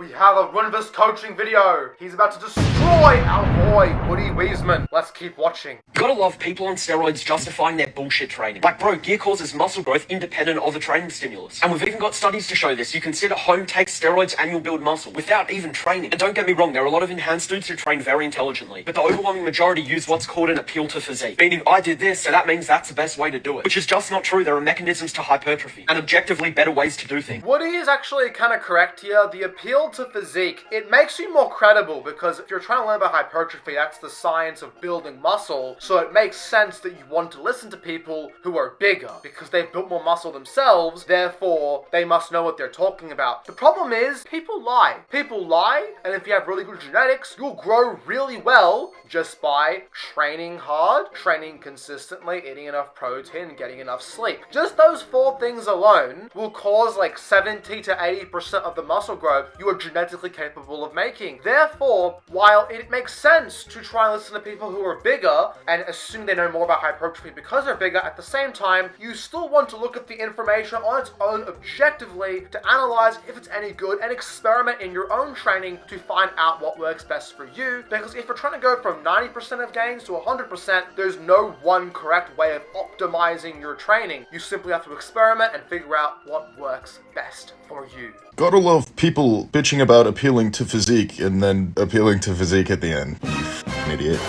We have a Runverse coaching video. He's about to destroy our boy, Woody Wiesman. Let's keep watching. You gotta love people on steroids justifying their bullshit training. Like, bro, gear causes muscle growth independent of the training stimulus. And we've even got studies to show this. You can sit at home, take steroids, and you'll build muscle without even training. And don't get me wrong, there are a lot of enhanced dudes who train very intelligently. But the overwhelming majority use what's called an appeal to physique. Meaning, I did this, so that means that's the best way to do it. Which is just not true. There are mechanisms to hypertrophy. And objectively better ways to do things. Woody is actually kind of correct here. The appeal to physique, it makes you more credible because if you're trying to learn about hypertrophy, that's the science of building muscle. So it makes sense that you want to listen to people who are bigger because they've built more muscle themselves. Therefore, they must know what they're talking about. The problem is people lie. People lie, and if you have really good genetics, you'll grow really well just by training hard, training consistently, eating enough protein, getting enough sleep. Just those 4 things alone will cause like 70 to 80% of the muscle growth you are genetically capable of making. Therefore, while it makes sense to try and listen to people who are bigger and assume they know more about hypertrophy because they're bigger, at the same time, you still want to look at the information on its own objectively to analyze if it's any good and experiment in your own training to find out what works best for you. Because if you're trying to go from 90% of gains to 100%, there's no one correct way of optimizing your training. You simply have to experiment and figure out what works best for you. Gotta love people bitching about appealing to physique and then appealing to physique at the end. You f***ing idiot.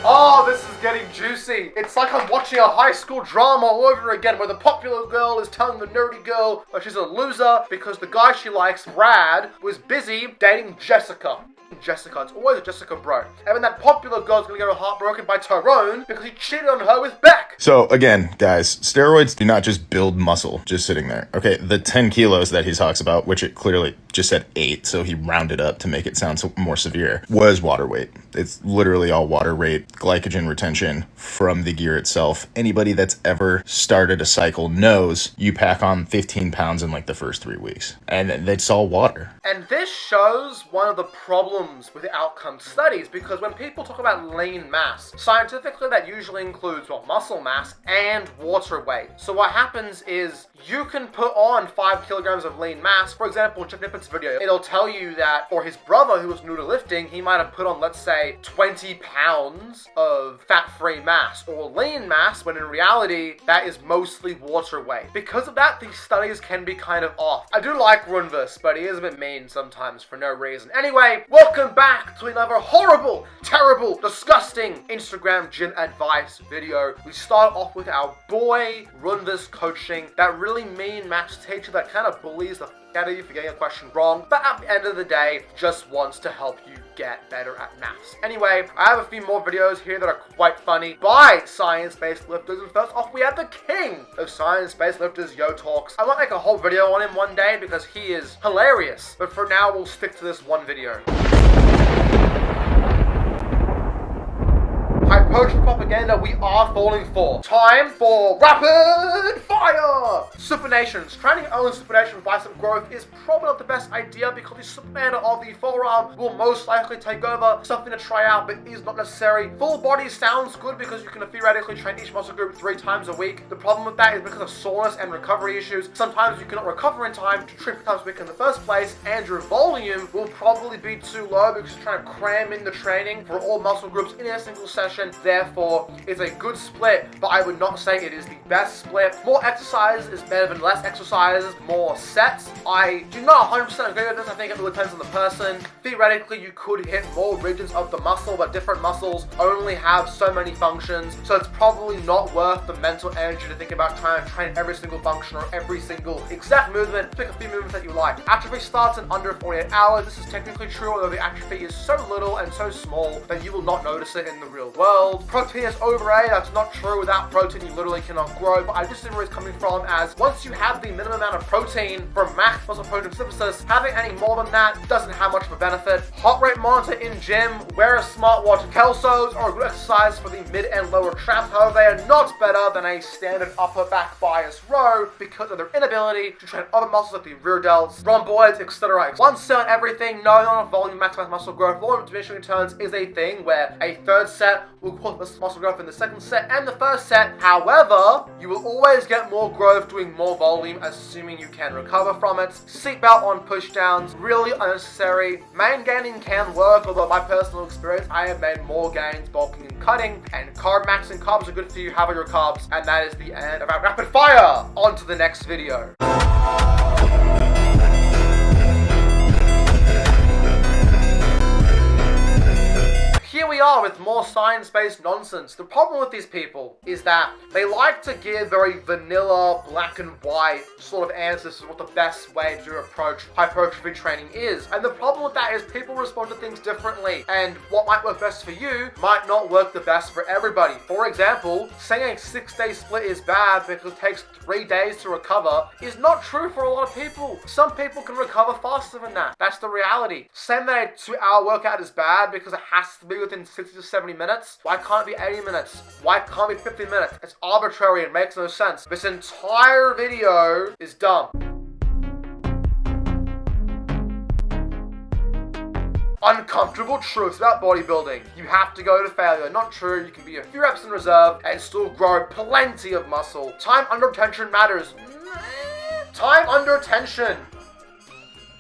Oh, this is getting juicy. It's like I'm watching a high school drama all over again where the popular girl is telling the nerdy girl that she's a loser because the guy she likes, Brad, was busy dating Jessica. Jessica, it's always a Jessica bro. And then that popular girl's gonna get her heart broken by Tyrone because he cheated on her with Beck. So again, guys, steroids do not just build muscle just sitting there. Okay, the 10 kilos that he talks about, which it clearly just said 8, so he rounded up to make it sound so more severe, was water weight. It's literally all water weight, glycogen retention from the gear itself. Anybody that's ever started a cycle knows you pack on 15 pounds in like the first 3 weeks. And that's all water. And this shows one of the problems with outcome studies, because when people talk about lean mass, scientifically that usually includes muscle mass and water weight. So what happens is you can put on 5 kilograms of lean mass. For example, Jeff Nippett's video, it'll tell you that for his brother who was new to lifting, he might have put on, let's say, 20 pounds of fat-free mass or lean mass, when in reality, that is mostly water weight. Because of that, these studies can be kind of off. I do like Runverse, but he is a bit mean sometimes for no reason. Anyway, welcome back to another horrible, terrible, disgusting Instagram gym advice video. We start off with our boy Runverse coaching, that really mean maths teacher that kind of bullies the out of you for getting a question wrong, but at the end of the day, just wants to help you get better at maths. Anyway, I have a few more videos here that are quite funny by science-based lifters, and first off, we have the king of science-based lifters, Yo Talks. I might make a whole video on him one day because he is hilarious, but for now, we'll stick to this one video. Hypertrophy propaganda we are falling for. Time for rapid fire! Supinations. Training only supination for bicep growth is probably not the best idea because the supinator of the forearm will most likely take over. Something to try out, but is not necessary. Full body sounds good because you can theoretically train each muscle group 3 times a week. The problem with that is because of soreness and recovery issues. Sometimes you cannot recover in time to train 3 times a week in the first place, and your volume will probably be too low because you're trying to cram in the training for all muscle groups in a single session. Therefore, it's a good split, but I would not say it is the best split. More exercise is better than less exercises, more sets. I do not 100% agree with this. I think it really depends on the person. Theoretically, you could hit more regions of the muscle, but different muscles only have so many functions, so it's probably not worth the mental energy to think about trying to train every single function or every single exact movement. Pick a few movements that you like. Atrophy starts in under 48 hours. This is technically true, although the atrophy is so little and so small that you will not notice it in the real world. Protein is overrated. That's not true. Without protein, you literally cannot grow, but I just see where it's coming from, as once you have the minimum amount of protein from max muscle protein synthesis, having any more than that doesn't have much of a benefit. Heart rate monitor in gym, wear a smartwatch. Kelsos are a good exercise for the mid and lower traps. However, they are not better than a standard upper back bias row because of their inability to train other muscles like the rear delts, rhomboids, etc. One set on everything, no, not on volume, maximize muscle growth. Law of diminishing returns is a thing where a third set will course less muscle growth in the second set and the first set. However, you will always get more growth doing more volume, assuming you can recover from it. Seatbelt on pushdowns, really unnecessary. Main gaining can work, although my personal experience, I have made more gains bulking and cutting. And carb maxing carbs are good for you. Have your carbs. And that is the end of our rapid fire. On to the next video. Here we are with more science-based nonsense. The problem with these people is that they like to give very vanilla, black and white sort of answers to what the best way to approach hypertrophy training is. And the problem with that is people respond to things differently, and what might work best for you might not work the best for everybody. For example, saying a 6-day split is bad because it takes 3 days to recover is not true for a lot of people. Some people can recover faster than that. That's the reality. Saying that a 2-hour workout is bad because it has to be within 60 to 70 minutes. Why can't it be 80 minutes? Why can't it be 50 minutes? It's arbitrary and makes no sense. This entire video is dumb. Uncomfortable truths about bodybuilding. You have to go to failure. Not true. You can be a few reps in reserve and still grow plenty of muscle. Time under tension matters. Time under tension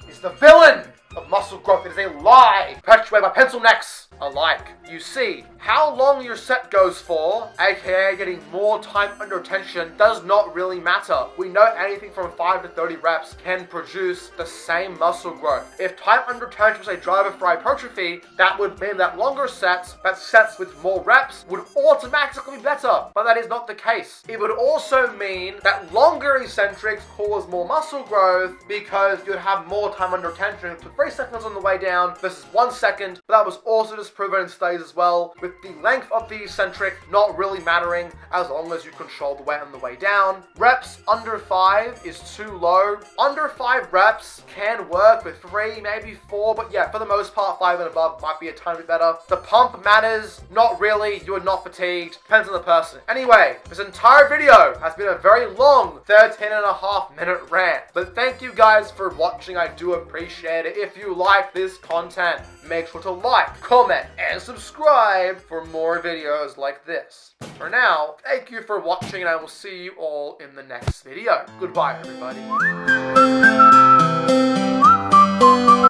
is the villain of muscle growth. It is a lie perpetuated by pencil necks alike. You see, how long your set goes for, aka getting more time under tension, does not really matter. We know anything from 5 to 30 reps can produce the same muscle growth. If time under tension was a driver for hypertrophy, that would mean that longer sets, that sets with more reps, would automatically be better. But that is not the case. It would also mean that longer eccentrics cause more muscle growth because you'd have more time under tension. It took 3 seconds on the way down versus 1 second. But that was also just proven in studies as well, with the length of the eccentric not really mattering as long as you control the weight on the way down. Reps under 5 is too low. Under 5 reps can work with 3, maybe 4, but yeah, for the most part, 5 and above might be a tiny bit better. The pump matters, not really. You are not fatigued. Depends on the person. Anyway, this entire video has been a very long 13.5-minute rant, but thank you guys for watching. I do appreciate it. If you like this content, make sure to like, comment, and subscribe for more videos like this. For now, thank you for watching, and I will see you all in the next video. Goodbye, everybody.